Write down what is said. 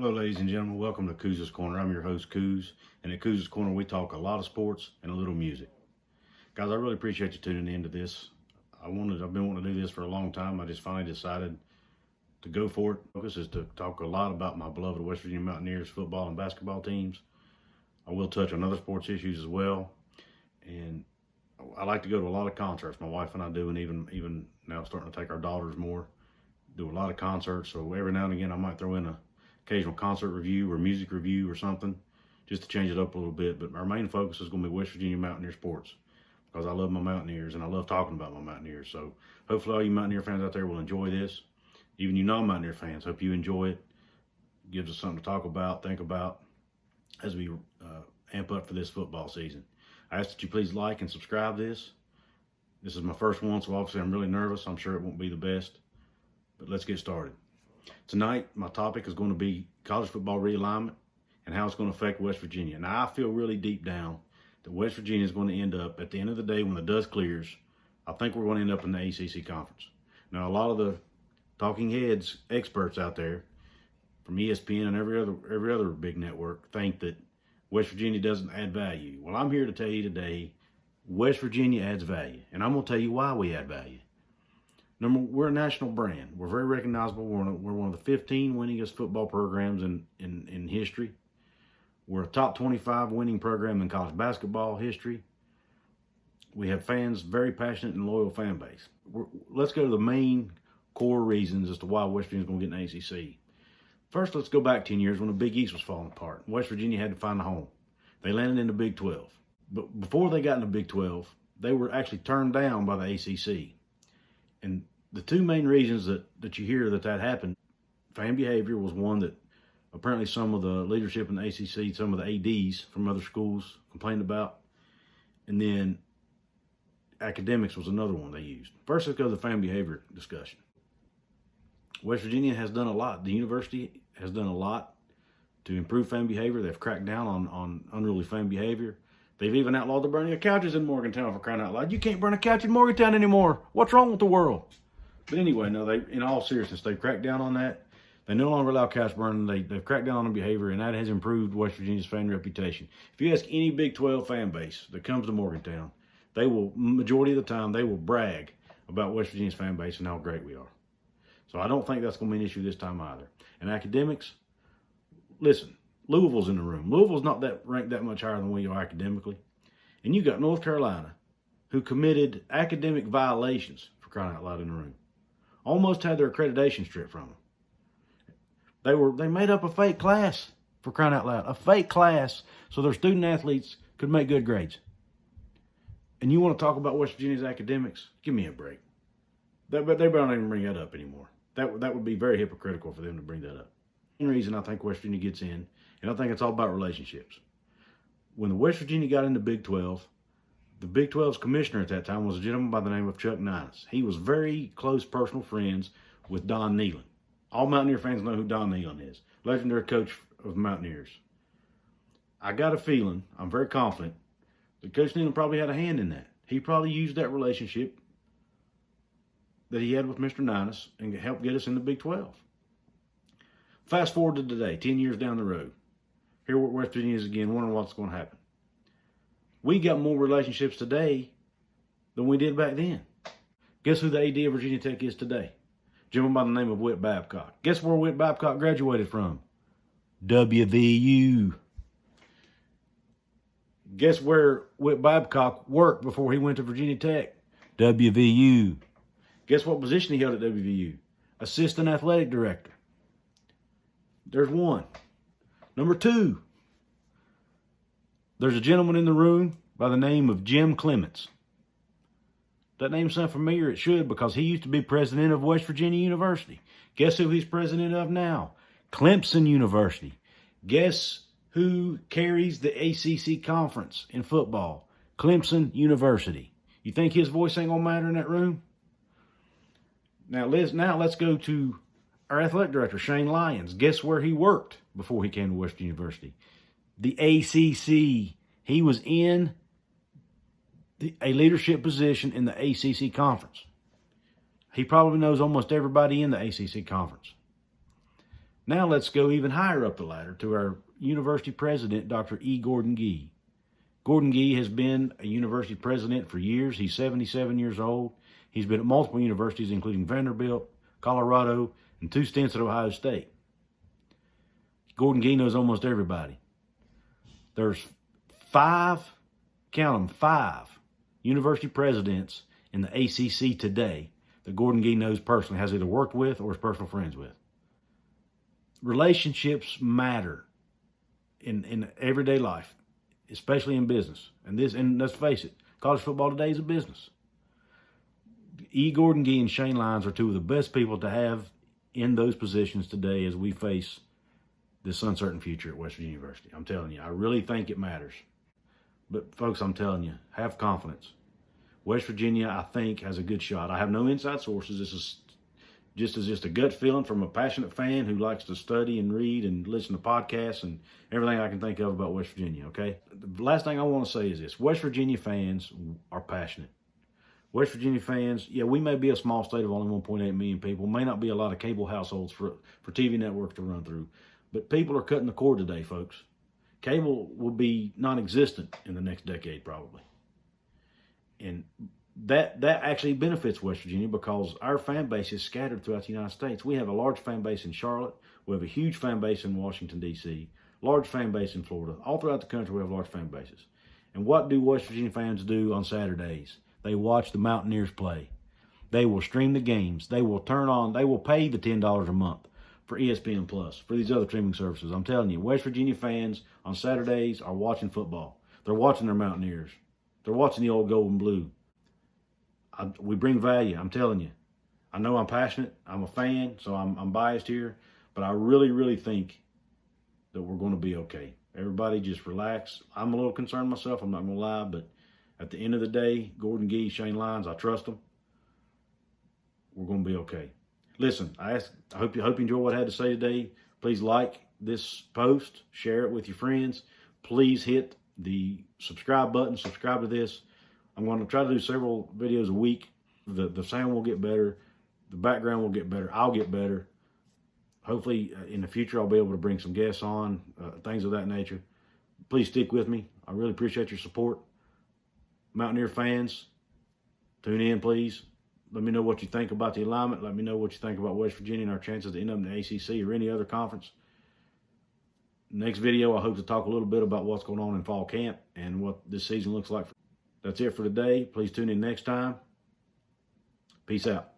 Hello, ladies and gentlemen. Welcome to Couz's Corner. I'm your host, Couz, and at Couz's Corner, we talk a lot of sports and a little music. Guys, I really appreciate you tuning into this. I've been wanting to do this for a long time. I just finally decided to go for it. Focus is to talk a lot about my beloved West Virginia Mountaineers football and basketball teams. I will touch on other sports issues as well, and I like to go to a lot of concerts. My wife and I do, and even now starting to take our daughters more. Do a lot of concerts, so every now and again I might throw in a occasional concert review or music review or something just to change it up a little bit. But our main focus is going to be West Virginia Mountaineer sports because I love my Mountaineers and I love talking about my Mountaineers. So hopefully all you Mountaineer fans out there will enjoy this. Even you non-Mountaineer fans, hope you enjoy it. It gives us something to talk about, think about as we amp up for this football season. I ask that you please like and subscribe this. This is my first one, so obviously I'm really nervous. I'm sure it won't be the best, but let's get started. Tonight, my topic is going to be college football realignment and how it's going to affect West Virginia. Now, I feel really deep down that West Virginia is going to end up, at the end of the day, when the dust clears, I think we're going to end up in the ACC conference. Now, a lot of the talking heads, experts out there from ESPN and every other big network think that West Virginia doesn't add value. Well, I'm here to tell you today, West Virginia adds value, and I'm going to tell you why we add value. We're a national brand. We're very recognizable. We're one of the 15 winningest football programs in history. We're a top 25 winning program in college basketball history. We have fans, very passionate and loyal fan base. Let's go to the main core reasons as to why West Virginia's going to get an ACC. First, let's go back 10 years when the Big East was falling apart. West Virginia had to find a home. They landed in the Big 12. But before they got in the Big 12, they were actually turned down by the ACC. And the two main reasons that you hear that happened, fan behavior was one that apparently some of the leadership in the ACC, some of the ADs from other schools complained about. And then academics was another one they used. First, let's go to the fan behavior discussion. West Virginia has done a lot. The university has done a lot to improve fan behavior. They've cracked down on unruly fan behavior. They've even outlawed the burning of couches in Morgantown, for crying out loud. You can't burn a couch in Morgantown anymore. What's wrong with the world? But anyway, no, in all seriousness, they've cracked down on that. They no longer allow couch burning. They've cracked down on the behavior, and that has improved West Virginia's fan reputation. If you ask any Big 12 fan base that comes to Morgantown, they will, majority of the time, they will brag about West Virginia's fan base and how great we are. So I don't think that's going to be an issue this time either. And academics, listen, Louisville's in the room. Louisville's not ranked that much higher than we are academically. And you got North Carolina, who committed academic violations, for crying out loud, in the room. Almost had their accreditation stripped from them. They made up a fake class, for crying out loud, a fake class so their student athletes could make good grades. And you want to talk about West Virginia's academics? Give me a break. They better not even bring that up anymore. That would be very hypocritical for them to bring that up. The reason I think West Virginia gets in, and I think it's all about relationships. When the West Virginia got into Big 12, the Big 12's commissioner at that time was a gentleman by the name of Chuck Ninus. He was very close personal friends with Don Nehlen. All Mountaineer fans know who Don Nehlen is. Legendary coach of Mountaineers. I got a feeling, I'm very confident, that Coach Nehlen probably had a hand in that. He probably used that relationship that he had with Mr. Ninus and helped get us in the Big 12. Fast forward to today, 10 years down the road. Here West Virginia is again, wondering what's going to happen. We got more relationships today than we did back then. Guess who the AD of Virginia Tech is today? A gentleman by the name of Whit Babcock. Guess where Whit Babcock graduated from? WVU. Guess where Whit Babcock worked before he went to Virginia Tech? WVU. Guess what position he held at WVU? Assistant athletic director. There's one. Number two. There's a gentleman in the room by the name of Jim Clements. That name sound familiar? It should, because he used to be president of West Virginia University. Guess who he's president of now? Clemson University. Guess who carries the ACC conference in football? Clemson University. You think his voice ain't gonna matter in that room? Now let's go to our athletic director, Shane Lyons. Guess where he worked before he came to West Virginia University? The ACC. He was in a leadership position in the ACC conference. He probably knows almost everybody in the ACC conference. Now let's go even higher up the ladder to our university president, Dr. E. Gordon Gee. Gordon Gee has been a university president for years. He's 77 years old. He's been at multiple universities, including Vanderbilt, Colorado, and 2 stints at Ohio State. Gordon Gee knows almost everybody. There's 5, count them, 5 university presidents in the ACC today that Gordon Gee knows personally, has either worked with or is personal friends with. Relationships matter in everyday life, especially in business. And let's face it, college football today is a business. E. Gordon Gee and Shane Lyons are 2 of the best people to have in those positions today as we face this uncertain future at West Virginia University. I'm telling you, I really think it matters. But folks, I'm telling you, have confidence. West Virginia, I think, has a good shot. I have no inside sources. This is just a gut feeling from a passionate fan who likes to study and read and listen to podcasts and everything I can think of about West Virginia, okay? The last thing I want to say is this. West Virginia fans are passionate. West Virginia fans, yeah, we may be a small state of only 1.8 million people. May not be a lot of cable households for TV networks to run through. But people are cutting the cord today, folks. Cable will be non-existent in the next decade, probably. And that actually benefits West Virginia because our fan base is scattered throughout the United States. We have a large fan base in Charlotte. We have a huge fan base in Washington, D.C., large fan base in Florida. All throughout the country, we have large fan bases. And what do West Virginia fans do on Saturdays? They watch the Mountaineers play. They will stream the games. They will pay the $10 a month for ESPN Plus, for these other streaming services. I'm telling you, West Virginia fans on Saturdays are watching football. They're watching their Mountaineers. They're watching the old gold and blue. We bring value, I'm telling you. I know I'm passionate. I'm a fan, so I'm biased here. But I really, really think that we're going to be okay. Everybody just relax. I'm a little concerned myself, I'm not going to lie. But at the end of the day, Gordon Gee, Shane Lyons, I trust them. We're going to be okay. Listen, I hope you enjoy what I had to say today. Please like this post, share it with your friends. Please hit the subscribe button, subscribe to this. I'm going to try to do several videos a week. The sound will get better. The background will get better. I'll get better. Hopefully, in the future, I'll be able to bring some guests on, things of that nature. Please stick with me. I really appreciate your support. Mountaineer fans, tune in, please. Let me know what you think about the alignment. Let me know what you think about West Virginia and our chances to end up in the ACC or any other conference. Next video, I hope to talk a little bit about what's going on in fall camp and what this season looks like. That's it for today. Please tune in next time. Peace out.